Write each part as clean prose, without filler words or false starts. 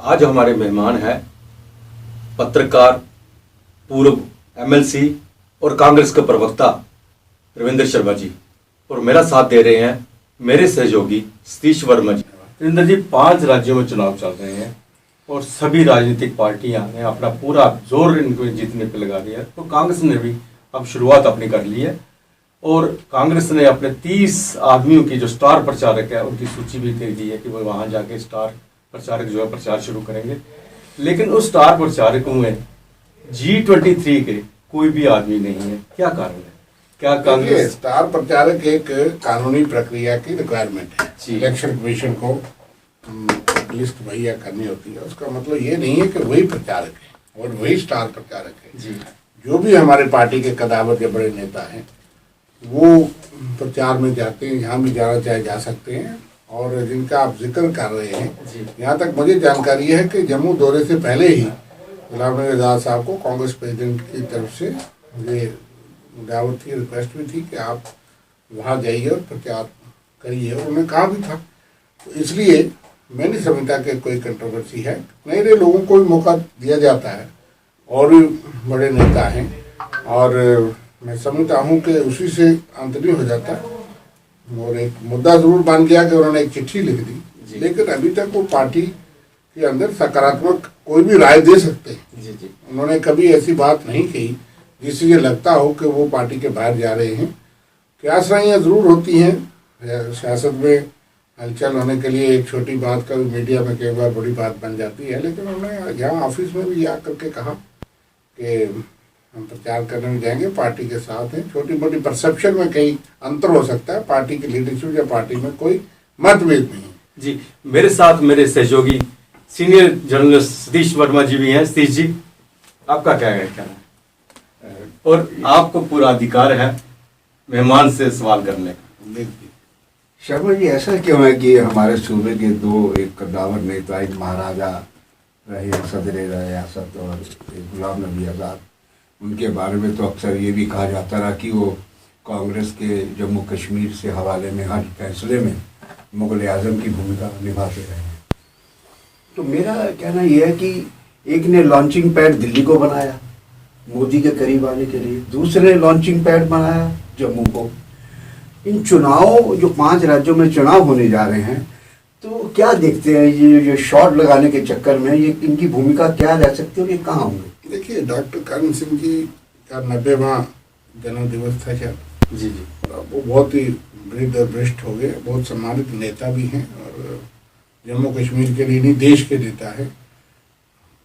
आज हमारे मेहमान हैं पत्रकार, पूर्व एमएलसी और कांग्रेस के प्रवक्ता रविंद्र शर्मा जी, और मेरा साथ दे रहे हैं मेरे सहयोगी सतीश वर्मा जी। रविंद्र जी, 5 राज्यों में चुनाव चल रहे हैं और सभी राजनीतिक पार्टियां ने अपना पूरा जोर इनको जीतने पे लगा दिया है। तो कांग्रेस ने भी अब शुरुआत अपनी कर ली है और कांग्रेस ने अपने 30 आदमियों की जो स्टार प्रचारक है उनकी सूची भी दे दी है कि वो वहां जाके स्टार प्रचारक जो है प्रचार शुरू करेंगे। लेकिन उस स्टार प्रचारकों में G23 के कोई भी आदमी नहीं है। क्या कारण है? क्या कांग्रेस स्टार प्रचारक एक कानूनी प्रक्रिया की रिक्वायरमेंट है। इलेक्शन कमीशन को लिस्ट मुहैया करनी होती है। उसका मतलब ये नहीं है कि वही प्रचारक है और वही स्टार प्रचारक है जी। जो भी हमारे पार्टी के कदावर के बड़े नेता हैं वो प्रचार में जाते हैं, यहाँ भी जाना चाहे जा सकते हैं। और जिनका आप जिक्र कर रहे हैं, यहाँ तक मुझे जानकारी है कि जम्मू दौरे से पहले ही गुलाम नबी आज़ाद साहब को कांग्रेस प्रेसिडेंट की तरफ से ये दावत थी, रिक्वेस्ट भी थी कि आप वहाँ जाइए और प्रचार करिए। उन्होंने कहा भी था। तो इसलिए मैं नहीं समझता कि कोई कंट्रोवर्सी है। नए नए लोगों को भी मौका दिया जाता है और भी बड़े नेता हैं और मैं समझता हूँ कि उसी से अंत नहीं हो जाता। और एक मुद्दा जरूर बन गया कि उन्होंने एक चिट्ठी लिख दी, लेकिन अभी तक वो पार्टी के अंदर सकारात्मक कोई भी राय दे सकते हैं। उन्होंने कभी ऐसी बात नहीं कही जिससे ये लगता हो कि वो पार्टी के बाहर जा रहे हैं। क्यासराइयाँ जरूर होती हैं सियासत में, हलचल होने के लिए एक छोटी बात का मीडिया में कई बार बड़ी बात बन जाती है। लेकिन उन्होंने यहाँ ऑफिस में भी आकर के कहा कि हम प्रचार करने में जाएंगे, पार्टी के साथ हैं। छोटी मोटी परसेप्शन में कई अंतर हो सकता है, पार्टी की लीडरशिप या पार्टी में कोई मतभेद नहीं जी। मेरे साथ मेरे सहयोगी सीनियर जर्नलिस्ट सतीश वर्मा जी भी हैं। सतीश जी, आपका क्या कहना है? और आपको पूरा अधिकार है मेहमान से सवाल करने का। शर्मा जी, ऐसा क्यों है कि हमारे सूबे के 2 एक कद्दावर नेता, एक महाराजा रहे सदर रियासत और एक गुलाम नबी आज़ाद, उनके बारे में तो अक्सर ये भी कहा जाता रहा कि वो कांग्रेस के जम्मू कश्मीर से हवाले में हर फैसले में मुग़ल आज़म की भूमिका निभाते रहे हैं। तो मेरा कहना यह है कि एक ने लॉन्चिंग पैड दिल्ली को बनाया मोदी के करीब आने के लिए, दूसरे ने लॉन्चिंग पैड बनाया जम्मू को। इन चुनाव जो 5 राज्यों में चुनाव होने जा रहे हैं, तो क्या देखते हैं ये शॉट लगाने के चक्कर में ये इनकी भूमिका क्या रह सकती है और ये कहाँ होंगे? देखिए, डॉक्टर करण सिंह जी का 90वां जन्म दिवस था शायद जी। वो बहुत ही वृद्ध और वरिष्ठ हो गए, बहुत सम्मानित नेता भी हैं और जम्मू कश्मीर के लिए नहीं देश के नेता है।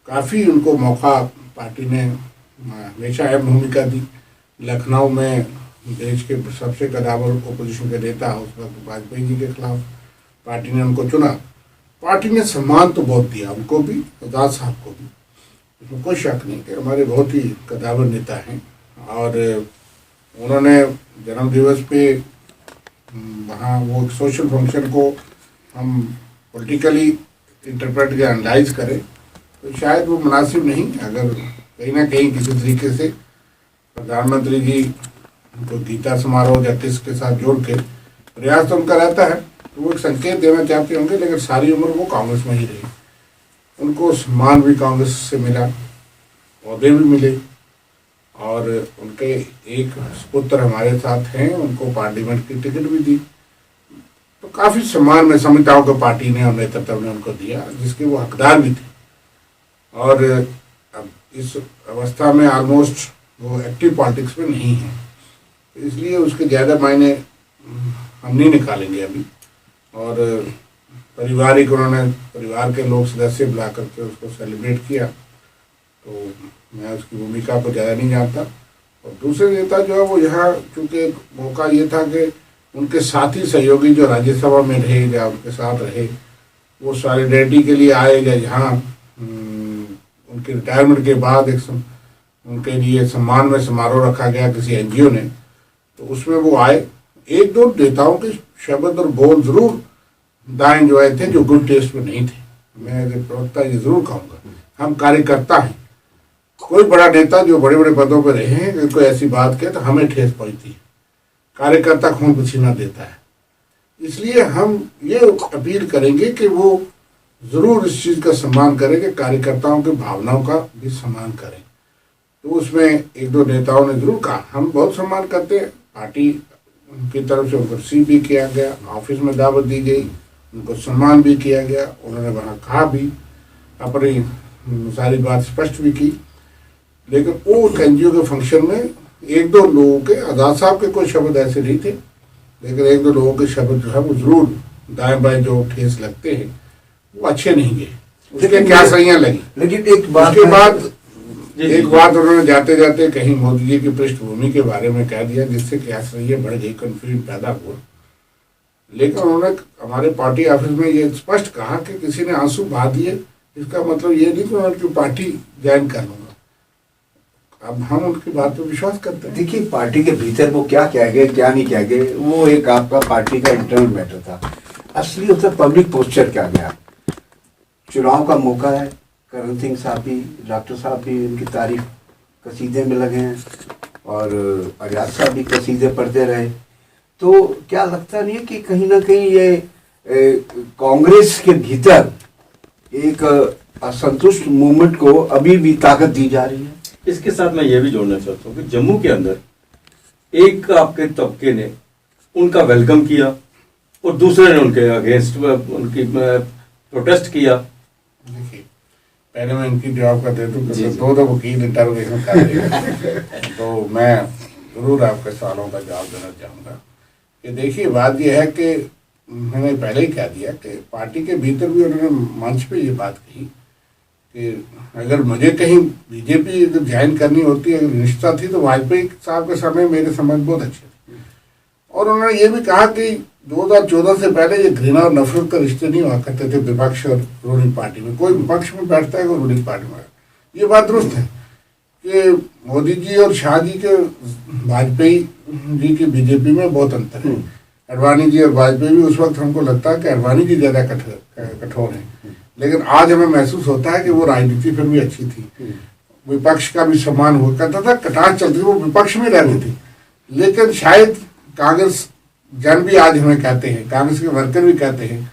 काफ़ी उनको मौका पार्टी ने हमेशा अहम भूमिका दी। लखनऊ में देश के सबसे कदावर ओपोजिशन के नेता उस वक्त वाजपेयी जी के खिलाफ पार्टी ने उनको चुना। पार्टी ने सम्मान तो बहुत दिया उनको भी, आज़ाद साहब को भी, इसमें कोई शक नहीं कि हमारे बहुत ही कदावर नेता हैं। और उन्होंने जन्मदिवस पे वहाँ वो सोशल फंक्शन को हम पॉलिटिकली इंटरप्रेट या एनालाइज करें तो शायद वो मुनासिब नहीं। अगर कहीं ना कहीं किसी तरीके से प्रधानमंत्री जी को गीता समारोह या किसके साथ जोड़ के प्रयास तो उनका रहता है, तो वो एक संकेत देना चाहते होंगे। लेकिन सारी उम्र वो कांग्रेस में ही रही, उनको सम्मान भी कांग्रेस से मिला, पौधे भी मिले और उनके एक पुत्र हमारे साथ हैं, उनको पार्लियामेंट की टिकट भी दी। तो काफ़ी सम्मान मैं समझता हूँ कि पार्टी ने और नेतृत्व ने उनको दिया, जिसके वो हकदार भी थे। और अब इस अवस्था में ऑलमोस्ट वो एक्टिव पॉलिटिक्स में नहीं है, इसलिए उसके ज़्यादा मायने हम नहीं निकालेंगे अभी। और पारिवारिक उन्होंने परिवार के लोग सदस्य बुला करके उसको सेलिब्रेट किया, तो मैं उसकी भूमिका को ज़्यादा नहीं जानता। और दूसरे नेता जो है वो यहाँ, चूँकि मौका ये था कि उनके साथी सहयोगी जो राज्यसभा में रहे या उनके साथ रहे, वो सॉलिडेरिटी के लिए आए या यहाँ उनके रिटायरमेंट के बाद एक उनके लिए सम्मान में समारोह रखा गया किसी NGO ने, तो उसमें वो आए। 1-2 नेताओं के शब्द और बोल जरूर दाएं जो आए थे जो गुड टेस्ट में नहीं थे। मैं प्रवक्ता ये जरूर कहूँगा, हम कार्यकर्ता हैं। कोई बड़ा नेता जो बड़े बड़े पदों पर रहे हैं कोई ऐसी बात कहे तो हमें ठेस पहुँचती है। कार्यकर्ता खून पसीना देता है, इसलिए हम ये अपील करेंगे कि वो जरूर इस चीज़ का सम्मान करें कि कार्यकर्ताओं की भावनाओं का भी सम्मान करें। तो उसमें एक दो नेताओं ने जरूर कहा, हम बहुत सम्मान करते हैं, पार्टी की तरफ से उनको रिसीव भी किया गया, ऑफिस में दावत दी गई, उनको सम्मान भी किया गया, उन्होंने वहाँ कहा भी, अपनी सारी बात स्पष्ट भी की। लेकिन वो एनजीओ के फंक्शन में एक दो लोगों के, आज़ाद साहब के कोई शब्द ऐसे नहीं थे, लेकिन एक दो लोगों के शब्द जो है वो जरूर दाएं बाएं जो ठेस लगते हैं वो अच्छे नहीं गए, उसके क्या सहियाँ लगी। लेकिन एक बात उसके बाद एक बात उन्होंने जाते जाते कहीं मोदी जी की पृष्ठभूमि के बारे में कह दिया, जिससे क्या सही बढ़ गई, कंफ्यूजन पैदा हुआ। लेकिन उन्होंने हमारे पार्टी ऑफिस में ये स्पष्ट कहा कि किसी ने आंसू बहा दिए, इसका मतलब ये नहीं कि मैं उनकी पार्टी ज्वाइन कर लूंगा। अब हम उनकी बात पर विश्वास करते हैं। देखिए, पार्टी के भीतर वो क्या कह गए क्या नहीं कह गए, वो एक आपका पार्टी का इंटरनल मैटर था। असली उधर पब्लिक पोस्चर क्या गया। चुनाव का मौका है, करण सिंह साहब भी, डॉक्टर साहब भी उनकी तारीफ कसीदे में लगे हैं और आजाद साहब भी कसीदे पढ़ते रहे। तो क्या लगता नहीं है कि कहीं ना कहीं ये कांग्रेस के भीतर एक असंतुष्ट मूवमेंट को अभी भी ताकत दी जा रही है? इसके साथ मैं ये भी जोड़ना चाहता हूँ कि जम्मू के अंदर एक आपके तबके ने उनका वेलकम किया और दूसरे ने उनके अगेंस्ट उनकी प्रोटेस्ट किया। देखिए, पहले मैं इनकी जवाब का दे दूँ कि दो वकील इंटरोगेशन कर रहे तो मैं जरूर आपके सवालों का जवाब देना चाहूँगा कि देखिए, बात यह है कि मैंने पहले ही कह दिया कि पार्टी के भीतर भी उन्होंने मंच पे ये बात कही कि अगर मुझे कहीं बीजेपी ज्वाइन करनी होती, अगर रिश्ता थी तो वाजपेयी साहब के समय मेरे संबंध बहुत अच्छे थे। और उन्होंने ये भी कहा कि 2014 से पहले ये घृणा और नफरत का रिश्ते नहीं हुआ करते थे विपक्ष और रूलिंग पार्टी में। कोई विपक्ष में बैठता है, कोई रूलिंग पार्टी में। ये बात दुरुस्त है कि मोदी जी और शाह जी के, वाजपेयी जी की बीजेपी में बहुत अंतर है। अडवाणी जी और वाजपेयी भी उस वक्त हमको लगता है कि अडवाणी जी ज़्यादा कठोर हैं, लेकिन आज हमें महसूस होता है कि वो राजनीति फिर भी अच्छी थी, विपक्ष का भी सम्मान हुआ करता था, कटार चलती थी, वो विपक्ष में रहती थी। लेकिन शायद कांग्रेस जन भी आज हमें कहते हैं, कांग्रेस के वर्कर भी कहते हैं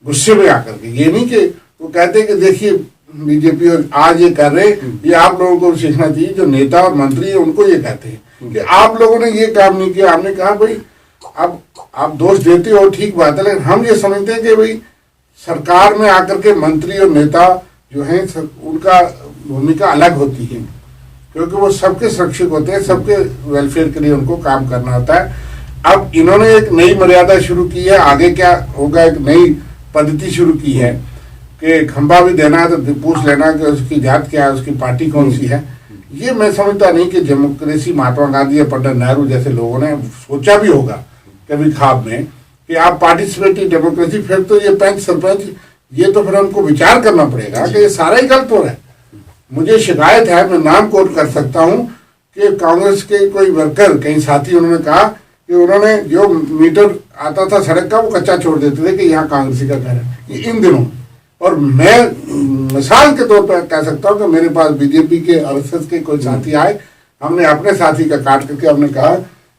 गुस्से में आकर के, ये नहीं कि वो कहते हैं कि देखिए बीजेपी और आज ये कर रहे, ये आप लोगों को सीखना चाहिए। जो नेता और मंत्री है उनको ये कहते हैं कि आप लोगों ने ये काम नहीं किया। हमने कहा भाई अब आप दोष देते हो, ठीक बात है, लेकिन हम ये समझते हैं कि भाई सरकार में आकर के मंत्री और नेता जो हैं उनका भूमिका अलग होती है, क्योंकि वो सबके सुरक्षित होते हैं, सबके वेलफेयर के लिए उनको काम करना होता है। अब इन्होंने एक नई मर्यादा शुरू की है, आगे क्या होगा, एक नई पद्धति शुरू की है कि खंबा भी देना है तो पूछ लेना कि उसकी जात क्या है, उसकी पार्टी कौन सी है। ये मैं समझता नहीं कि डेमोक्रेसी महात्मा गांधी या पंडित नेहरू जैसे लोगों ने सोचा भी होगा कभी ख्वाब में कि आप पार्टिसिपेटिव डेमोक्रेसी, फिर तो ये पंच सरपंच, ये तो फिर हमको विचार करना पड़ेगा कि ये सारा ही गलत हो रहा है। मुझे शिकायत है, मैं नाम कोट कर सकता हूँ कि कांग्रेस के कोई वर्कर, कई साथी, उन्होंने कहा कि उन्होंने जो मीटर आता था सड़क का वो कच्चा छोड़ देते थे कि यहाँ कांग्रेसी का घर है, ये इन दिनों। और मैं मिसाल के तौर पर कह सकता हूँ कि मेरे पास बीजेपी के आरएसएस के कोई साथी आए, हमने अपने साथी का काट करके हमने कहा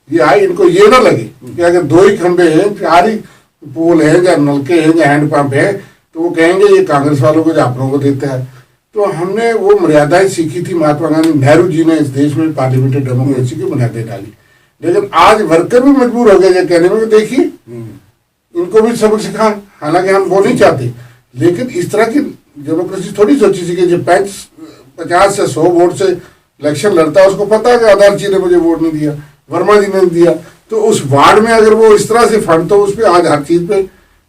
ये आए, इनको ये ना लगे कि अगर दो ही खंबे हैं, 4 ही पोल है, या नलके हैं, या हैंडपंप है, तो वो कहेंगे ये कांग्रेस वालों को, आप लोगों को देता है। तो हमने वो मर्यादाएं सीखी थी, महात्मा गांधी, नेहरू जी ने इस देश में पार्लियामेंट्री डेमोक्रेसी की बुनियादें डाली। लेकिन आज वर्कर भी मजबूर हो गए ये कहने में कि देखिए इनको भी सबक सिखा, हालांकि हम वो नहीं चाहते, लेकिन इस तरह की डेमोक्रेसी थोड़ी सोची थी कि जो 50 से 100 वोट से इलेक्शन लड़ता है उसको पता है कि आधार जी ने मुझे वोट नहीं दिया, वर्मा जी ने दिया, तो उस वार्ड में अगर वो इस तरह से फंड, तो उस पर आज हर चीज पे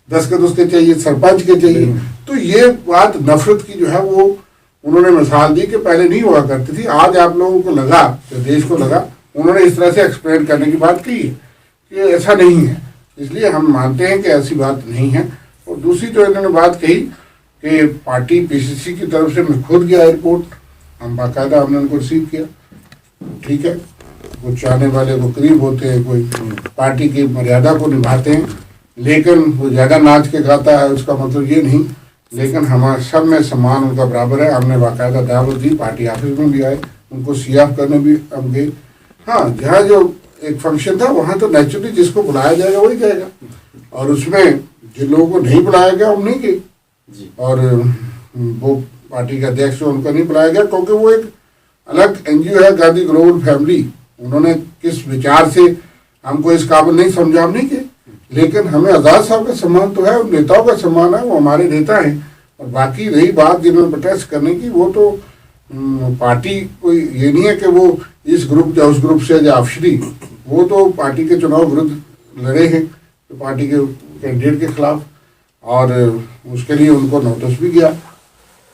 10 के 10 के चाहिए, सरपंच के चाहिए। तो ये बात नफरत की जो है वो उन्होंने मिसाल दी कि पहले नहीं हुआ करती थी। आज आप लोगों को लगा, तो देश को लगा, उन्होंने इस तरह से एक्सप्लेन करने की बात की कि ऐसा नहीं है, इसलिए हम मानते हैं कि ऐसी बात नहीं है। और दूसरी जो इन्होंने बात कही कि पार्टी पीसीसी की तरफ से, मैं खुद गया एयरपोर्ट, हम बाकायदा हमने उनको रिसीव किया, ठीक है, कुछ चाहने वाले वो करीब होते हैं, कोई पार्टी की मर्यादा को निभाते हैं, लेकिन वो ज़्यादा नाच के गाता है उसका मतलब ये नहीं, लेकिन हमारे सब में सम्मान उनका बराबर है। हमने बाकायदा दावत दी, पार्टी ऑफिस में भी आए, उनको सीआफ करने भी हम गए। हाँ, जहाँ जो एक फंक्शन था वहाँ तो नेचुरली जिसको बुलाया जाएगा वही जाएगा, और उसमें जिन लोगों को नहीं बुलाया गया हम नहीं गए, जी। और वो पार्टी के अध्यक्ष को उनको नहीं बुलाया गया क्योंकि वो एक अलग एनजीओ है, गांधी ग्लोबल फैमिली। उन्होंने किस विचार से हमको इस काबिल नहीं समझा नहीं के, लेकिन हमें आज़ाद साहब का सम्मान तो है, उन नेताओं का सम्मान है, वो हमारे नेता हैं। और बाकी रही बात जिन्होंने प्रोटेस्ट करने की, वो तो पार्टी कोई ये नहीं है कि वो इस ग्रुप या उस ग्रुप से या अफसरी, वो तो पार्टी के चुनाव विरुद्ध लड़े हैं तो पार्टी के कैंडिडेट के खिलाफ, और उसके लिए उनको नोटिस भी गया।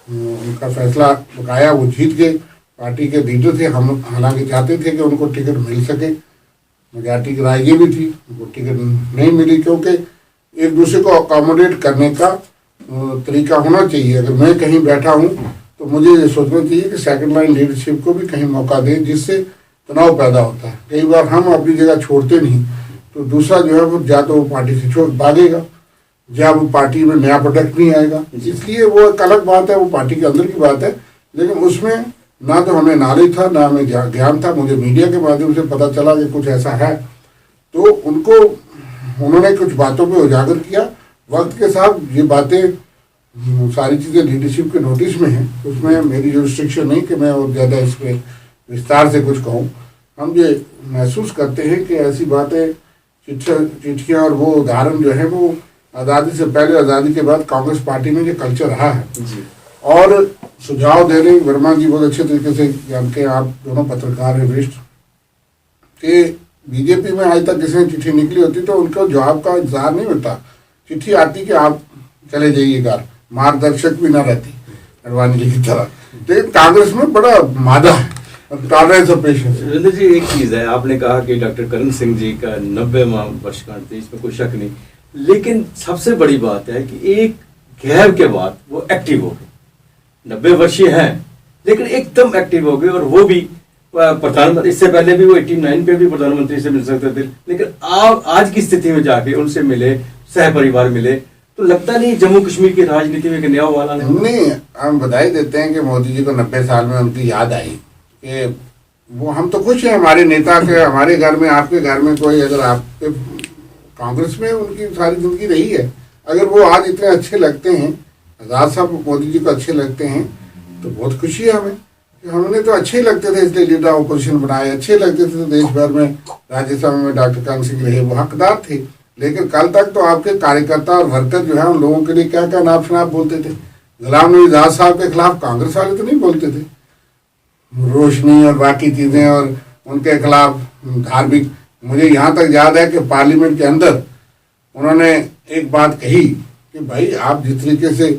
उनका फैसला बकाया, वो जीत गए, पार्टी के लीडर थे। हम हालांकि चाहते थे कि उनको टिकट मिल सके, मेजॉरिटी की राय ये भी थी, उनको टिकट नहीं मिली क्योंकि एक दूसरे को अकोमोडेट करने का तरीका होना चाहिए। अगर मैं कहीं बैठा हूँ तो मुझे ये सोचना चाहिए कि सेकंड लाइन लीडरशिप को भी कहीं मौका दें, जिससे तनाव पैदा होता है। कई बार हम अपनी जगह छोड़ते नहीं तो दूसरा जो है वो या तो वो पार्टी से छोड़ भागेगा, या वो पार्टी में नया प्रोडक्ट नहीं आएगा। इसलिए वो एक अलग बात है, वो पार्टी के अंदर की बात है, लेकिन उसमें ना तो हमें नॉलेज था ना हमें ज्ञान था। मुझे मीडिया के माध्यम से पता चला कि कुछ ऐसा है, तो उन्होंने कुछ बातों पे उजागर किया। वक्त के साथ ये बातें सारी चीज़ें लीडरशिप के नोटिस में हैं, उसमें मेरी जो रिस्ट्रिक्शन नहीं कि मैं और ज़्यादा इस पर विस्तार से कुछ कहूँ। हम ये महसूस करते हैं कि ऐसी बातें, चिट्ठियाँ और वो उदाहरण जो है वो आज़ादी से पहले, आज़ादी के बाद कांग्रेस पार्टी में ये कल्चर रहा है। और सुझाव दे रहे वर्मा जी बहुत अच्छे तरीके से जानते हैं, आप दोनों पत्रकार हैं वरिष्ठ, कि बीजेपी में आज तक किसी चिट्ठी निकली होती तो उनको जवाब का इंतजार नहीं होता। चिट्ठी आती कि आप चले जाइए घर, मार्गदर्शक भी ना रहती अडवाणी जी की तरह। लेकिन कांग्रेस में बड़ा मादा है, टॉलरेंस ऑफ पेशेंस। रविंद्र जी, एक चीज़ है, आपने कहा कि डॉक्टर करण सिंह जी का 90वां वर्षगांठ थी, इसमें कोई शक नहीं, लेकिन सबसे बड़ी बात है कि एक गैप के बाद वो एक्टिव हो गए। 90 वर्षीय हैं लेकिन एकदम एक्टिव हो गए, और वो भी प्रधानमंत्री, इससे पहले भी वो 89 पे भी प्रधानमंत्री से मिल सकते थे, लेकिन आज की स्थिति में जाके उनसे मिले, सह परिवार मिले, तो लगता नहीं जम्मू कश्मीर की राजनीति में नया वाला नहीं। हम बधाई देते हैं कि मोदी जी को 90 साल में उनकी याद आई कि वो, हम तो खुश हैं हमारे नेता के, हमारे घर में, आपके घर में कोई, अगर आपके कांग्रेस में उनकी सारी जिंदगी रही है, अगर वो आज इतने अच्छे लगते हैं, आज़ाद साहब मोदी जी को अच्छे लगते हैं, तो बहुत खुशी है हमें। हमने तो अच्छे ही लगते थे इसलिए लीडर ऑपोजिशन बनाए, अच्छे लगते थे तो देश भर में राज्यसभा में डॉक्टर करण सिंह रहे, वो हकदार थे। लेकिन कल तक तो आपके कार्यकर्ता और वर्कर जो है उन लोगों के लिए क्या क्या नाप शनाप बोलते थे। गुलाम नबी आज़ाद साहब के खिलाफ कांग्रेस वाले तो नहीं बोलते थे, रोशनी और बाकी चीज़ें, और उनके खिलाफ धार्मिक, मुझे यहाँ तक याद है कि पार्लियामेंट के अंदर उन्होंने एक बात कही कि भाई आप जिस तरीके से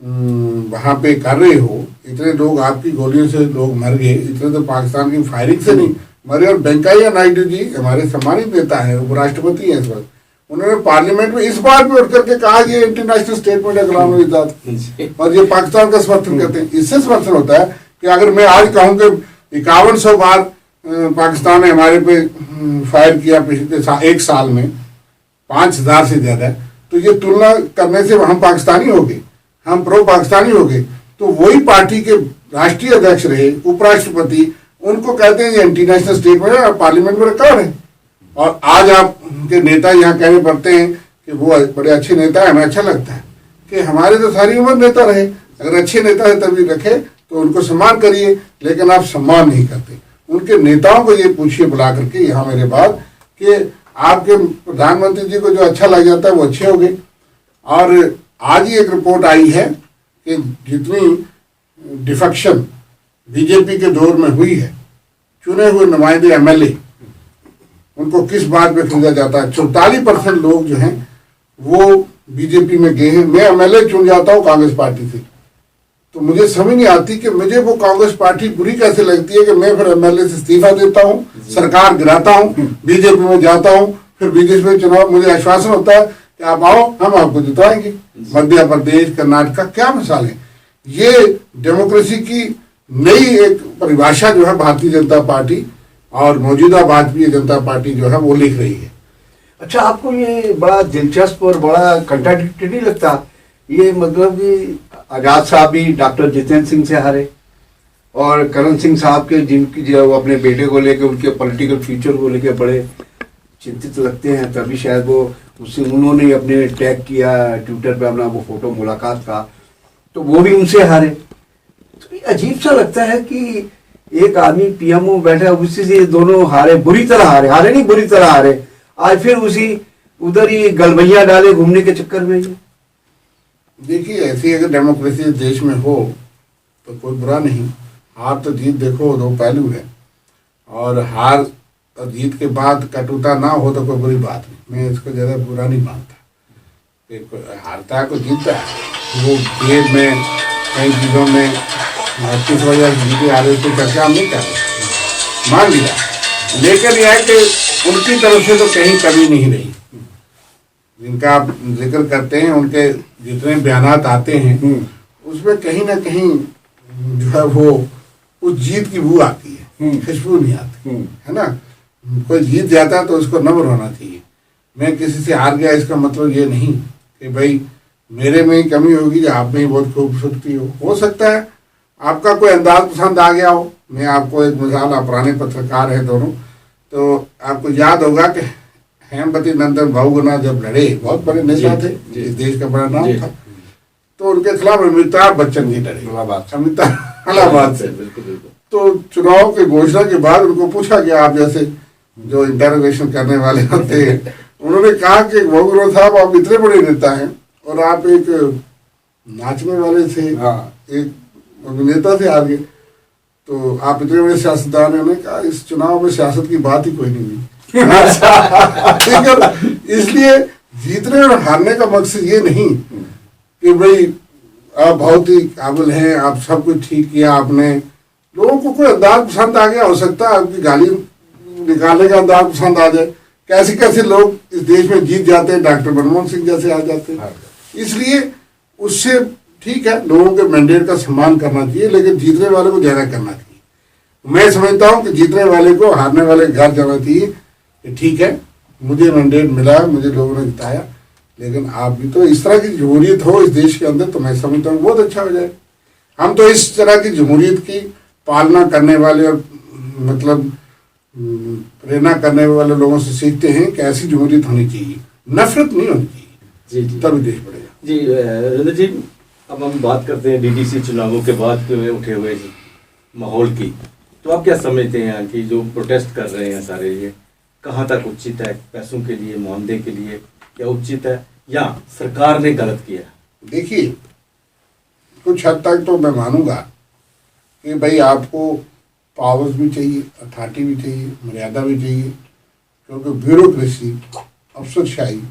वहाँ पे कर रहे हो, इतने लोग आपकी गोलियों से लोग मर गए, इतने तो पाकिस्तान की फायरिंग से नहीं मरे। और वेंकैया नायडू जी हमारे सम्मानित नेता हैं, उपराष्ट्रपति हैं इस वक्त, उन्होंने पार्लियामेंट में इस बात पे उठ करके कहा ये इंटरनेशनल स्टेटमेंट है गुलाम नबी आज़ाद, और ये पाकिस्तान का समर्थन करते हैं। इससे समर्थन होता है कि अगर मैं आज कहूँ कि 5100 बार पाकिस्तान ने हमारे पे फायर किया पिछले एक साल में, 5000 से ज़्यादा, तो ये तुलना करने से हम पाकिस्तानी हो गए, हम प्रो पाकिस्तानी हो गए। तो वही पार्टी के राष्ट्रीय अध्यक्ष रहे, उपराष्ट्रपति, उनको कहते हैं ये इंटरनेशनल स्टेटमेंट है, पार्लियामेंट में रिकॉर्ड है। और आज आप उनके नेता यहाँ कहने पड़ते हैं कि वो बड़े अच्छे नेता है, हमें अच्छा लगता है कि हमारे तो सारी उम्र नेता रहे, अगर अच्छे नेता है तभी रखे तो उनको सम्मान करिए, लेकिन आप सम्मान नहीं करते। उनके नेताओं को ये पूछिए बुला करके यहाँ मेरे बाद कि आपके प्रधानमंत्री जी को जो अच्छा लग जाता है वो अच्छे हो गए। और आज ही एक रिपोर्ट आई है कि जितनी डिफेक्शन बीजेपी के दौर में हुई है, चुने हुए नुमाइंदे एमएलए, उनको किस बात पे खरीदा जाता है, 44% लोग जो हैं वो बीजेपी में गए हैं। मैं एमएलए चुन जाता हूँ कांग्रेस पार्टी से, तो मुझे समझ नहीं आती कि मुझे वो कांग्रेस पार्टी बुरी कैसे लगती है कि मैं फिर एमएलए से इस्तीफा देता हूँ, सरकार गिराता हूँ, बीजेपी में जाता हूँ, फिर बीजेपी में चुनाव, मुझे आश्वासन होता है कि आप आओ हम आपको जिताएंगे। मध्य प्रदेश, कर्नाटक, क्या मिसाल है। ये डेमोक्रेसी की नई एक परिभाषा जो है भारतीय जनता पार्टी और मौजूदा भारतीय जनता पार्टी जो है वो लिख रही है। अच्छा, आपको ये बड़ा दिलचस्प और बड़ा कंट्राडिक्टरी नहीं लगता? ये मतलब कि आज़ाद साहब भी डॉक्टर जितेंद्र सिंह से हारे, और करण सिंह साहब के जिनकी जो अपने बेटे को लेकर, उनके पॉलिटिकल फ्यूचर को लेकर बड़े चिंतित लगते हैं, तभी शायद वो उससे उन्होंने अपने टैग किया ट्विटर पे अपना वो फोटो मुलाकात का, तो वो भी उनसे हारे। तो ये अजीब सा लगता है कि एक आदमी पीएमओ बैठा, उसी से दोनों हारे, बुरी तरह हारे, हारे नहीं बुरी तरह हारे। आज फिर उसी उधर ही गलबैया डाले घूमने के चक्कर में। देखिए, ऐसी अगर डेमोक्रेसी देश में हो तो कोई बुरा नहीं। हार तो जीत देखो दो पहलू है, और हार और जीत के बाद कटुता ना हो तो कोई बुरी बात नहीं। मैं इसको ज़्यादा बुरा नहीं मानता। हारता है को जीतता है, वो खेल में कई चीज़ों में किस वजह से जीते आ रहे तो चर्चा हम नहीं कर रहे, मान लिया। लेकिन यह है कि उनकी तरफ से तो कहीं कमी नहीं रही। जिनका आप जिक्र करते हैं, उनके जितने बयानात आते हैं उसमें कहीं ना कहीं जो है वो उस जीत की बू आती है, खुशबू नहीं आती है ना। कोई जीत जाता है तो उसको नम्र होना चाहिए। मैं किसी से हार गया इसका मतलब ये नहीं कि भाई मेरे में ही कमी होगी या आप में ही बहुत खूबसूरती हो सकता है आपका कोई अंदाज पसंद आ गया हो। मैं आपको एक मिसाल, आप पुराने पत्रकार हैं दोनों, तो आपको याद होगा कि हेमवती नंदन बहुगुणा जब लड़े, बहुत बड़े नेता थे, इस देश का बड़ा नाम था, तो उनके खिलाफ अमिताभ बच्चन जी लड़े, अमिताभ इलाहाबाद से। तो चुनाव की घोषणा के बाद उनको पूछा गया, आप जैसे जो इंटरोगेशन करने वाले होते हैं, उन्होंने कहा कि बहुगुणा साहब आप इतने बड़े नेता हैं और आप एक नाचने वाले से, एक अभिनेता से हार गए, तो आप इतने बड़े सियासतदान हैं। उन्होंने कहा इस चुनाव में सियासत की बात ही कोई नहीं हुई। ठीक है, इसलिए जीतने और हारने का मकसद ये नहीं कि भाई आप बहुत ही काबिल हैं, आप सब कुछ ठीक किया आपने। लोगों को कोई अंदाज पसंद आ गया, हो सकता है आपकी गाली निकालने का अंदाज पसंद आ जाए। कैसे कैसे लोग इस देश में जीत जाते हैं, डॉक्टर मनमोहन सिंह जैसे आ जाते हैं। इसलिए उससे ठीक है, लोगों के मैंडेट का सम्मान करना चाहिए, लेकिन जीतने वाले को ज़्यादा करना चाहिए। मैं समझता हूँ कि जीतने वाले को हारने वाले घर जाना चाहिए कि ठीक है, मुझे मैंडेट मिला, मुझे लोगों ने जिताया, लेकिन आप भी तो इस तरह की जमहूरियत हो इस देश के अंदर, तो मैं समझता हूँ बहुत अच्छा हो जाए। हम तो इस तरह की जमहूरियत की पालना करने वाले और मतलब प्रेरणा करने वाले लोगों से सीखते हैं कि ऐसी जमहूरियत होनी चाहिए, नफरत नहीं होनी चाहिए। जी तभी देश बढ़ेगा। जी रविंद्र जी, अब हम बात करते हैं डीडीसी चुनावों के बाद के उठे हुए माहौल की। तो आप क्या समझते हैं कि जो प्रोटेस्ट कर रहे हैं सारे, ये कहाँ तक उचित है? पैसों के लिए, मुआवजे के लिए क्या उचित है, या सरकार ने गलत किया? देखिए, कुछ हद तक तो मैं मानूंगा कि भाई आपको पावर्स भी चाहिए, अथॉरिटी भी चाहिए, मर्यादा भी चाहिए, क्योंकि ब्यूरोक्रेसी, अफसरशाही,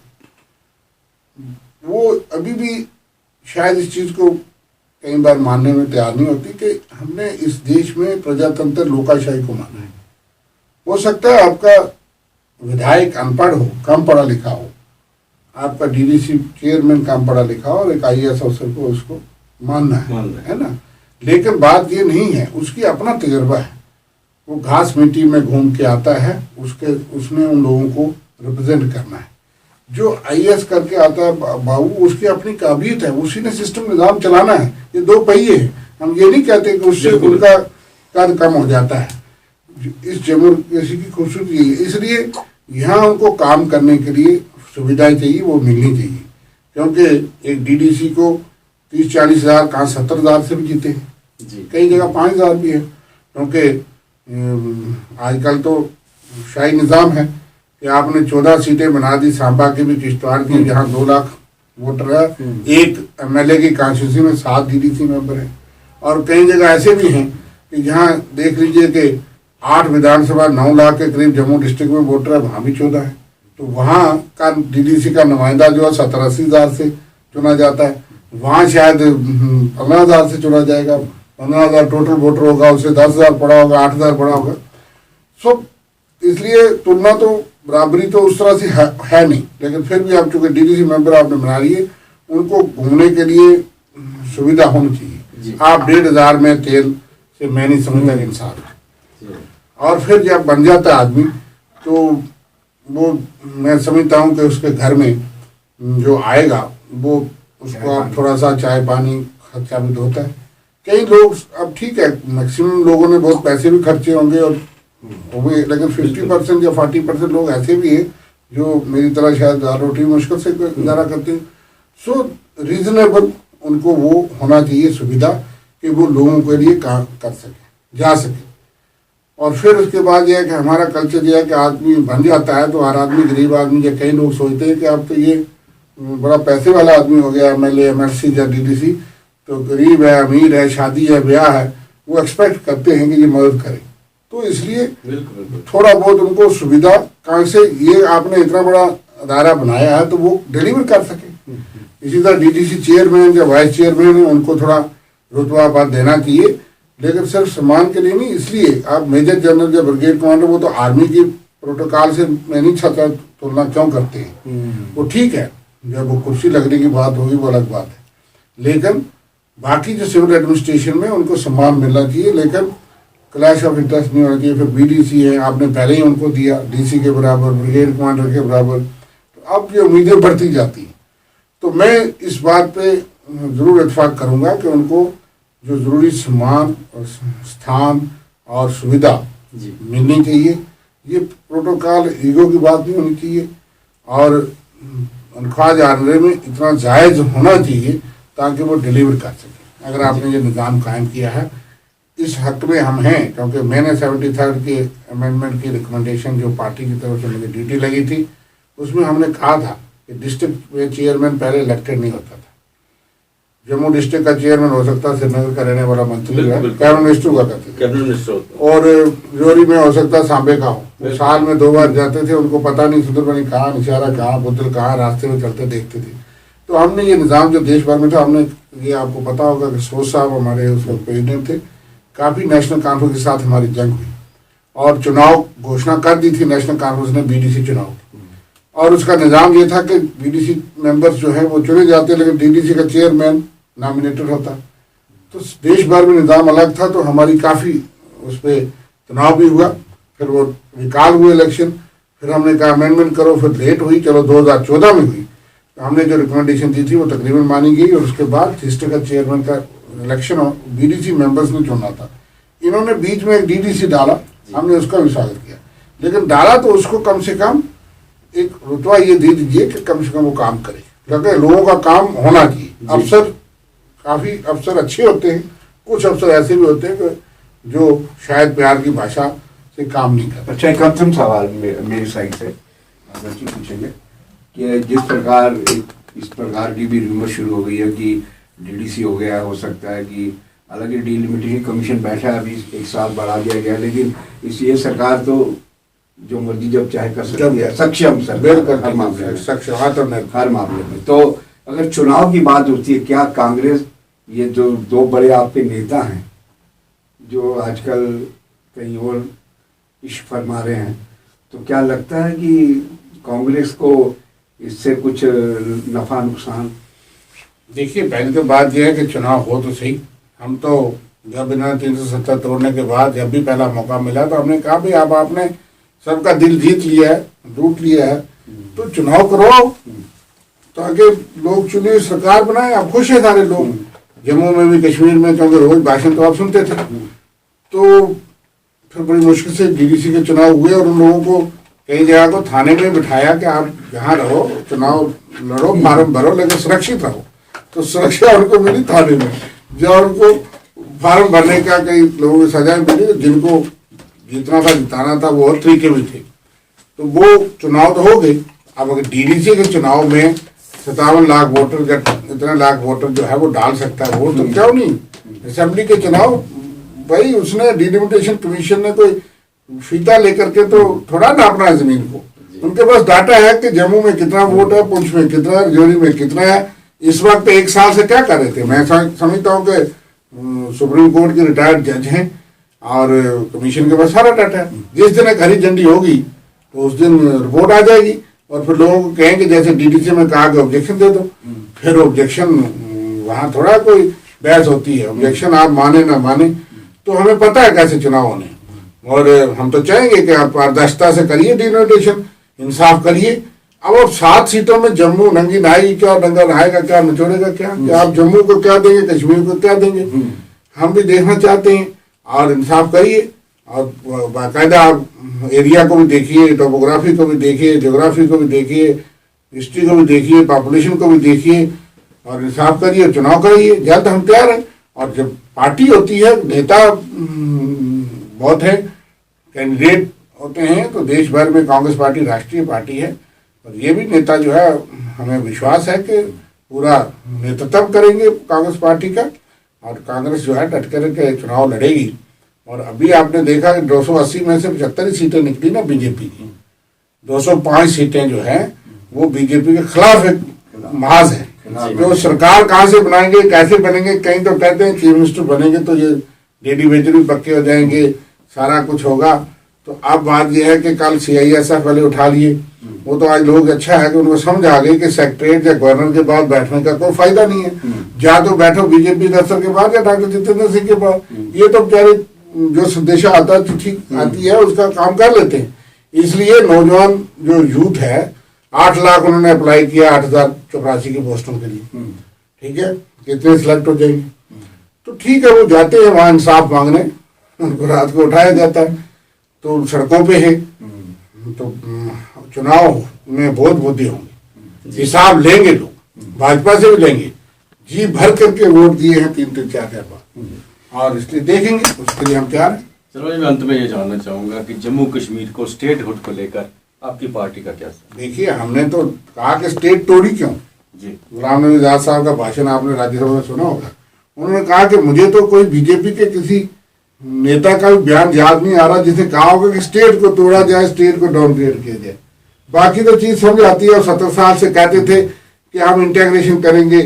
वो अभी भी शायद इस चीज़ को कई बार मानने में तैयार नहीं होती कि हमने इस देश में प्रजातंत्र लोकाशाही को माना है। हो सकता है आपका विधायक अनपढ़ हो, कम पढ़ा लिखा हो, आपका डीडीसी चेयरमैन कम पढ़ा लिखा हो और एक आईएएस अफसर को उसको मानना है ना। लेकिन बात ये नहीं है, उसकी अपना तजर्बा है, वो घास मिट्टी में घूम के आता है, उसने उन लोगों को रिप्रेजेंट करना है। जो आईएएस करके आता है बाबू, उसकी अपनी काबिलियत है, उसी ने सिस्टम निज़ाम चलाना है। ये दो पहिए हैं, हम ये नहीं कहते कि उससे उनका कद कम हो जाता है। इस डेमोक्रेसी की खूबसूरती है, इसलिए यहाँ उनको काम करने के लिए सुविधाएं चाहिए, वो मिलनी चाहिए। क्योंकि एक डीडीसी को 30-40 हज़ार, कहाँ 70 हज़ार से भी जीते हैं, कई जगह 5 हज़ार भी है। क्योंकि आजकल तो शाही निज़ाम है कि आपने 14 सीटें बना दी, सांबा की भी, किश्तवाड़ की, जहाँ 2 लाख वोटर है, एक एमएलए की कॉन्स्टिट्यूंसी में 7 डीडीसी मेंबर हैं। और कई जगह ऐसे भी हैं कि जहाँ देख लीजिए कि 8 विधानसभा 9 लाख के करीब जम्मू डिस्ट्रिक्ट में वोटर है, वहाँ भी 14 है। तो वहाँ का डीडीसी का नुमाइंदा जो है 70-80 हज़ार से चुना जाता है, वहाँ शायद 15 हज़ार से चुना जाएगा। 15 हज़ार टोटल वोटर होगा, उससे 10 हज़ार पड़ा होगा, 8 हज़ार पड़ा होगा। सो इसलिए तुलना तो बराबरी तो उस तरह से है नहीं, लेकिन फिर भी आप चूंकि डीडीसी मेंबर आपने बना लिए, उनको घूमने के लिए सुविधा होनी चाहिए। आप 1.5 हज़ार में तेल से मैं नहीं समझता इंसान है। और फिर जब बन जाता है आदमी, तो वो मैं समझता हूँ कि उसके घर में जो आएगा वो उसको आप थोड़ा सा चाय पानी खर्चा भी होता है। कई लोग, अब ठीक है, मैक्सिमम लोगों ने बहुत पैसे भी खर्चे होंगे और वो भी, लेकिन 50% या 40% लोग ऐसे भी हैं जो मेरी तरह शायद रोटी मुश्किल से गुजारा करते हैं। सो रीजनेबल उनको वो होना चाहिए सुविधा कि वो लोगों के लिए काम कर सके, जा सके। और फिर उसके बाद यह है कि हमारा कल्चर यह है कि आदमी बन जाता है तो हर आदमी गरीब आदमी, या कई लोग सोचते हैं कि अब तो ये बड़ा पैसे वाला आदमी हो गया, MLA MLC या DDC, तो गरीब है, अमीर है, शादी है, ब्याह है, वो एक्सपेक्ट करते हैं कि ये मदद करे। तो इसलिए थोड़ा बहुत उनको सुविधा कहाँ से, ये आपने इतना बड़ा अदारा बनाया है तो वो डिलीवर कर सके। इसी तरह DDC चेयरमैन या वाइस चेयरमैन है, उनको थोड़ा रुतबा पद देना चाहिए, लेकिन सिर्फ सम्मान के लिए नहीं। इसलिए आप मेजर जनरल या ब्रिगेड कमांडर, वो तो आर्मी की प्रोटोकॉल से मैं नहीं चाहता तुलना क्यों करते हैं, वो ठीक है, जब वो कुर्सी लगने की बात होगी वो अलग बात है, लेकिन बाकी जो सिविल एडमिनिस्ट्रेशन में उनको सम्मान मिलना चाहिए, लेकिन क्लैश ऑफ इंटरेस्ट नहीं होना चाहिए। फिर BDC है, आपने पहले ही उनको दिया DC के बराबर, ब्रिगेड कमांडर के बराबर, तो अब ये उम्मीदें बढ़ती जाती हैं। तो मैं इस बात पे ज़रूर इत्तेफाक करूँगा कि उनको जो ज़रूरी सम्मान और स्थान और सुविधा मिलनी चाहिए। ये प्रोटोकॉल ईगो की बात नहीं होनी चाहिए, और तनख्वाह जानने में इतना जायज़ होना चाहिए ताकि वो डिलीवर कर सकें। अगर आपने ये निज़ाम कायम किया है, इस हक में हम हैं, क्योंकि मैंने 73rd के अमेंडमेंट की रिकमेंडेशन जो पार्टी की तरफ से मुझे ड्यूटी लगी थी, उसमें हमने कहा था कि डिस्ट्रिक्ट में चेयरमैन पहले इलेक्टेड नहीं होता था। जम्मू डिस्ट्रिक्ट का चेयरमैन हो सकता है श्रीनगर का रहने वाला मंत्री, कैबिनेट मिनिस्टर हुआ करते थे, और जोरी में हो सकता है सांबे का हो। वो साल में 2 बार जाते थे, उनको पता नहीं सुंदरबनी कहाँ, निशारा कहाँ, बुद्धल कहाँ, रास्ते में चलते देखते थे। तो हमने ये निज़ाम जो देश भर में था, हमने ये आपको पता होगा कि सोच साहब हमारे उस वक्त प्रेसिडेंट थे, काफ़ी नेशनल कॉन्फ्रेंस के साथ हमारी जंग हुई और चुनाव घोषणा कर दी थी नेशनल कॉन्फ्रेंस ने BDC चुनाव की, और उसका निज़ाम ये था कि BDC मेंबर्स जो है वो चुने जाते, लेकिन DDC का चेयरमैन नॉमिनेटेड होता। तो देश भर में निज़ाम अलग था, तो हमारी काफ़ी उस पर तनाव भी हुआ। फिर वो रिकॉल हुए इलेक्शन, फिर हमने कहा अमेंडमेंट करो, फिर लेट हुई, चलो 2014 में हुई। तो हमने जो रिकमेंडेशन दी थी वो तकरीबन मानी गई, और उसके बाद डिस्ट्रिक्ट का चेयरमैन का इलेक्शन BDC मेंबर्स ने चुना था। इन्होंने बीच में एक DDC डाला, हमने उसका भी स्वागत किया, लेकिन डाला तो उसको कम से कम एक रुतबा ये दे दीजिए कि कम से कम वो काम करे, क्योंकि लोगों का काम होना चाहिए। अफसर, काफ़ी अफसर अच्छे होते हैं, कुछ अफसर ऐसे भी होते हैं कि जो शायद प्यार की भाषा से काम नहीं करते। अच्छा, एक अंतिम सवाल मेरी साइड से अगर जी पूछेंगे कि जिस प्रकार इस प्रकार की भी रूमर शुरू हो गई है कि DDC हो गया, हो सकता है कि हालांकि डिलिमिटेशन कमीशन बैठा है, अभी 1 साल बढ़ा दिया गया, लेकिन ये सरकार तो जो मर्जी जब चाहे कर सकती है, सक्षम सरकार हर मामले में, सक्षम हर मामले में। तो अगर चुनाव की बात होती है, क्या कांग्रेस, ये जो 2 बड़े आपके नेता हैं जो आजकल कहीं और इश्क फरमा रहे हैं, तो क्या लगता है कि कांग्रेस को इससे कुछ नफा नुकसान? देखिए, पहले तो बात यह है कि चुनाव हो तो सही। हम तो जब इन्होंने 370 तोड़ने के बाद जब भी पहला मौका मिला तो हमने कहा भाई अब आपने सबका दिल जीत लिया है, लूट लिया है, तो चुनाव करवाओ ताकि लोग चुने, सरकार बनाए। अब खुश है सारे लोग, जम्मू में भी, कश्मीर में, क्योंकि रोज भाषण तो आप सुनते थे। तो फिर बड़ी मुश्किल से DDC के चुनाव हुए, और उन लोगों को कई जगह को थाने में बिठाया कि आप यहाँ रहो, चुनाव लड़ो, फार्म भरो, लेकिन सुरक्षित रहो। तो सुरक्षा उनको मिली थाने में, जब उनको फार्म भरने का कई लोगों की सजाएं मिली, जिनको जितना था जिताना था वो और तरीके भी थे। तो वो चुनाव तो हो गए। अब अगर DDC के चुनाव में 57 लाख वोटर या इतने लाख वोटर जो है वो डाल सकता है वोट, तो क्यों नहीं? असेंबली के चुनाव भाई उसने डिलिमिटेशन कमीशन ने कोई फीता लेकर के तो थोड़ा नापना है जमीन को। उनके पास डाटा है कि जम्मू में कितना वोट है, पुंछ में कितना है, राजौरी में कितना है। इस वक्त 1 साल से क्या कर रहे थे? मैं समझता हूँ कि सुप्रीम कोर्ट के रिटायर्ड जज हैं और कमीशन के पास सारा डाटा है। जिस दिन एक हरी झंडी होगी तो उस दिन रिपोर्ट आ जाएगी, और फिर लोगों को कहेंगे जैसे DDC में कहा कि ऑब्जेक्शन दे दो। फिर ऑब्जेक्शन, वहाँ थोड़ा कोई बहस होती है, ऑब्जेक्शन आप माने ना माने, तो हमें पता है कैसे चुनाव होने। और हम तो चाहेंगे कि आप पारदर्शिता से करिए, डिनोटेशन इंसाफ करिए। अब 7 सीटों में जम्मू नंगी नहाएगी क्या, नंगा नहाएगा क्या, निचोड़ेगा क्या? क्या आप जम्मू को क्या देंगे, कश्मीर को क्या देंगे? हम भी देखना चाहते हैं, और इंसाफ करिए, और बाकायदा आप एरिया को भी देखिए, टोपोग्राफी को भी देखिए, ज्योग्राफी को भी देखिए, हिस्ट्री को भी देखिए, पॉपुलेशन को भी देखिए, और इंसाफ करिए, चुनाव कराइए, जल्द हम तैयार हैं। और जब पार्टी होती है, नेता बहुत है, कैंडिडेट होते हैं, तो देश भर में कांग्रेस पार्टी राष्ट्रीय पार्टी है। और ये भी नेता जो है, हमें विश्वास है कि पूरा नेतृत्व करेंगे कांग्रेस पार्टी का, और कांग्रेस जो है डट कर के चुनाव लड़ेगी। और अभी आपने देखा कि 280 में से 75 सीटें निकली ना बीजेपी की, 205 सीटें जो है वो बीजेपी के खिलाफ एक महाज है। जो सरकार कहाँ से बनाएंगे, कैसे बनेंगे, कहीं तो कहते हैं चीफ मिनिस्टर बनेंगे तो ये डेली वेजर भी पक्के हो जाएंगे, सारा कुछ होगा। तो अब बात यह है कि कल CISF वाले उठा लिए, वो तो आज लोग अच्छा है कि उनको समझ आ गई कि सेक्रेटरीट या गवर्नर के पास बैठने का कोई फायदा नहीं है। या तो बैठो बीजेपी दफ्तर के पास या डॉक्टर जितेंद्र सिंह के पास। ये तो बेचारे जो संदेशा आता है, चिट्ठी आती है, उसका काम कर लेते हैं। इसलिए नौजवान जो यूथ है, 8 लाख उन्होंने अप्लाई किया 8084 की पोस्टों के लिए। ठीक है, कितने सिलेक्ट हो जाएंगे? तो ठीक है, वो जाते हैं वहां इंसाफ मांगने, उनको रात को उठाया जाता है, तो सड़कों पे है। तो चुनाव में बहुत बुद्धि होंगे, हिसाब लेंगे लोग, भाजपा से भी लेंगे, जी भर करके वोट दिए हैं 3-4 बार, और इसलिए देखेंगे, उसके लिए हम तैयार हैं। चलो, मैं अंत में ये जानना चाहूंगा कि जम्मू कश्मीर को स्टेटहुड को लेकर आपकी पार्टी का क्या? देखिए, हमने तो कहा कि स्टेट तोड़ी क्यों जी। गुलाम नबी आजाद साहब का भाषण आपने राज्यसभा में सुना होगा। उन्होंने कहा कि मुझे तो कोई बीजेपी के किसी नेता का भी बयान याद नहीं आ रहा जिसने कहा होगा कि स्टेट को तोड़ा जाए, स्टेट को डाउनग्रेड किया जाए। बाकी तो चीज समझ आती है। 70 साल से कहते थे कि हम इंटीग्रेशन करेंगे,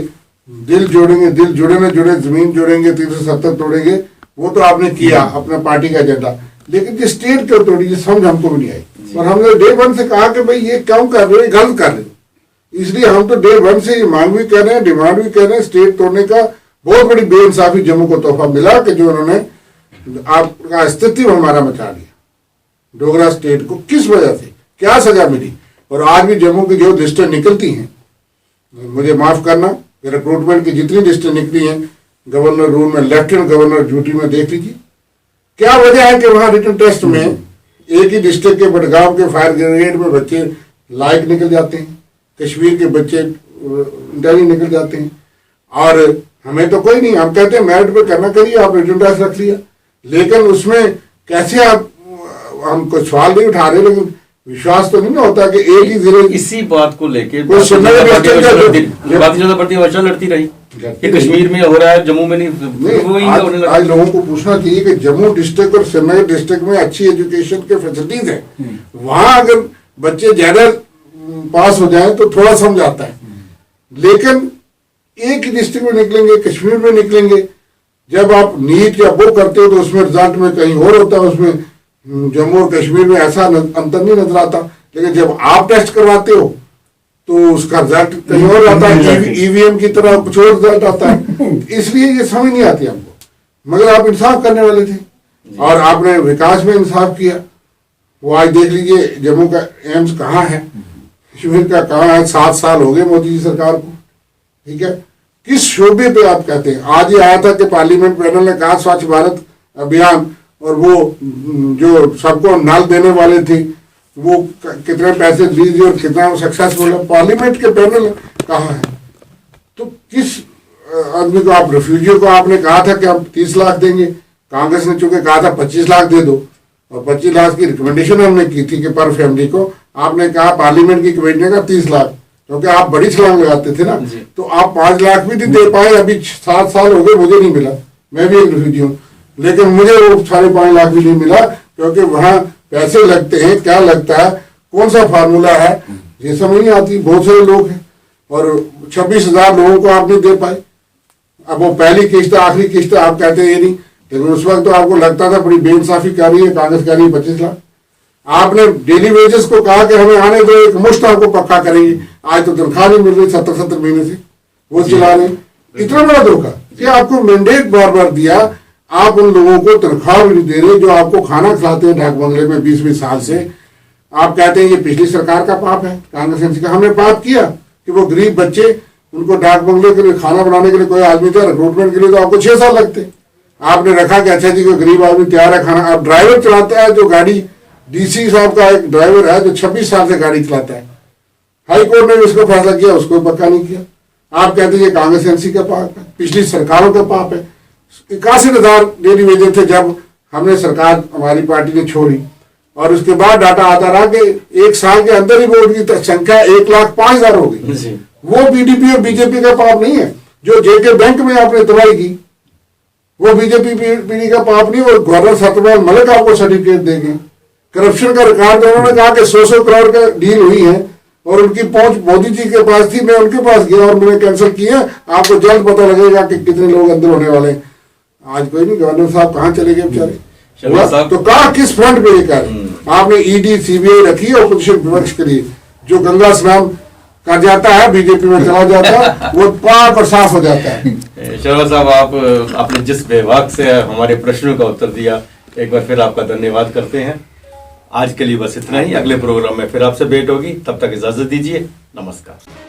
दिल जोड़ेंगे, दिल जुड़े न जुड़े, जमीन जोड़ेंगे, 370 तोड़ेंगे, वो तो आपने किया अपना पार्टी का एजेंडा। लेकिन ये स्टेट क्यों तोड़ी, ये समझ हमको भी नहीं आई। और हमने डे 1 से कहा कि भाई ये क्यों कर रहे हो, गलत कर रहे हो। इसलिए हम तो डे 1 से मांग भी कर रहे हैं, डिमांड भी कर रहे हैं। स्टेट तोड़ने का बहुत बड़ी बेइंसाफी जम्मू को तोहफा मिला कि जो उन्होंने आपका अस्तित्व हमारा मचा दिया। डोगरा स्टेट को किस वजह से क्या सजा मिली? और आज भी जम्मू की जो लिस्टें निकलती हैं, मुझे माफ करना, रिक्रूटमेंट की जितनी लिस्टें निकली हैं गवर्नर रूम में, लेफ्टिनेंट गवर्नर ड्यूटी में, देख लीजिए क्या वजह है कि वहां रिटन टेस्ट में एक ही डिस्ट्रिक्ट के बडगांव के फायर ब्रिगेड में बच्चे लायक निकल जाते हैं, कश्मीर के बच्चे इंटरव्यू निकल जाते हैं। और हमें तो कोई नहीं, हम कहते हैं मेरिट पे करना, करिए, आप रिटन टेस्ट रख लिया। लेकिन उसमें कैसे आप, हम कोई सवाल नहीं उठा रहे, लेकिन विश्वास तो नहीं ना होता कि एक ही जिले। इसी बात को लेके वो ज्यादा बढ़ती वर्षा लड़ती रही कि कश्मीर में हो रहा है, जम्मू में नहीं। आज लोगों को पूछना चाहिए कि जम्मू डिस्ट्रिक्ट और श्रीनगर डिस्ट्रिक्ट में अच्छी एजुकेशन के फैसिलिटीज है, वहां अगर बच्चे ज्यादा पास हो जाए तो थोड़ा समझ आता है। लेकिन एक ही डिस्ट्रिक्ट में निकलेंगे, कश्मीर में निकलेंगे, जब आप नीट या वो करते हो तो उसमें रिजल्ट में कहीं और होता है, उसमें जम्मू और कश्मीर में ऐसा अंतर नहीं नजर आता। लेकिन जब आप टेस्ट करवाते हो तो उसका रिजल्ट कहीं और आता है, ईवीएम की तरह कुछ और रिजल्ट आता है। इसलिए ये समझ नहीं आती हमको। मगर आप इंसाफ करने वाले थे और आपने विकास में इंसाफ किया। वो आज देख लीजिए जम्मू का एम्स कहाँ है, कश्मीर का कहाँ है। 7 साल हो गए मोदी जी सरकार को, ठीक है। किस शोबे पे आप कहते हैं? आज ये आया था कि पार्लियामेंट पैनल ने कहा स्वच्छ भारत अभियान, और वो जो सबको नल देने वाले थे वो कितने पैसे दीजिए और कितना सक्सेसफुल है। पार्लियामेंट के पैनल कहाँ है? तो किस आदमी को आप, रेफ्यूजियों को आपने कहा था कि हम 30 लाख देंगे, कांग्रेस ने चूंकि कहा था 25 लाख दे दो, और 25 लाख की रिकमेंडेशन हमने की थी कि पर फैमिली को, आपने कहा पार्लियामेंट की कमेटी ने कहा 30 लाख, क्योंकि आप बड़ी छलांग लगाते थे ना, तो आप 5 लाख भी नहीं दे पाए। अभी 7 साल हो गए, मुझे नहीं मिला, मैं भी एक रिफ्यूजी हूँ, लेकिन मुझे वो 5.5 लाख भी नहीं मिला, क्योंकि वहां पैसे लगते हैं, क्या लगता है, कौन सा फार्मूला है, ये समझ नहीं आती। बहुत सारे लोग हैं और 26,000 लोगों को आप नहीं दे पाए। अब वो पहली किस्त, आखिरी किस्त आप कहते हैं ये नहीं, लेकिन उस वक्त तो आपको लगता था बड़ी बेइंसाफी कर रही है कांग्रेस, कर रही है 25 लाख। आपने डेली वेजेस को कहा कि हमें आने दो, एक मुश्त आपको पक्का करेंगे, आज तो तनख्वाह नहीं मिल रही 70 महीने से, वो चला रहे। इतना बड़ा धोखा कि आपको मैंडेट बार बार दिया, आप उन लोगों को तनख्वाह भी नहीं दे रहे जो आपको खाना खिलाते हैं ढाक बंगले में 20-20 साल से। आप कहते हैं ये पिछली सरकार का पाप है, कांग्रेस एमसी का। हमने पाप किया कि वो गरीब बच्चे, उनको डाक बंगले के लिए खाना बनाने के लिए कोई आदमी था, रिक्रूटमेंट के लिए तो आपको 6 साल लगते। आपने रखा कि अच्छा जी कोई गरीब आदमी तैयार है खाना। आप ड्राइवर चलाता है जो गाड़ी, डीसी साहब का एक ड्राइवर है जो 26 साल से गाड़ी चलाता है, हाई कोर्ट ने भी उसको फैसला किया, उसको पक्का नहीं किया। आप कहते हैं ये कांग्रेस एनसी का पाप है, पिछली सरकारों का पाप है। 81,000 डेली वेजेस थे जब हमने सरकार हमारी पार्टी ने छोड़ी, और उसके बाद डाटा आता रहा कि 1 साल के अंदर ही वोट की संख्या 1,05,000 हो गई। वो बीडीपी और बीजेपी का पाप नहीं है। जो जेके बैंक में आपने दवाई की वो बीजेपी पीडी का पाप नहीं, और गवर्नर सत्यपाल मलिक आपको सर्टिफिकेट देंगे। करप्शन का रिकॉर्ड उन्होंने कहा कि 100 करोड़ का डील हुई है और उनकी पहुंच मोदी जी के पास थी, मैं उनके पास गया और मैंने कैंसिल किया। आपको जल्द पता लगेगा कि कितने लोग अंदर होने वाले। आज कोई नहीं, गवर्नर साहब कहाँ चले गए बेचारे, तो कहा किस फ्रंट पे लेकर आपने ईडी सीबीआई रखी है ऑपोजिशन विपक्ष के लिए। जो गंगा स्नान कर जाता है बीजेपी में चला जाता है वो पार पर साफ हो जाता है। शर्मा साहब, आपने जिस विभाग से हमारे प्रश्नों का उत्तर दिया, एक बार फिर आपका धन्यवाद करते हैं। आज के लिए बस इतना ही। अगले प्रोग्राम में फिर आपसे भेंट होगी, तब तक इजाजत दीजिए। नमस्कार।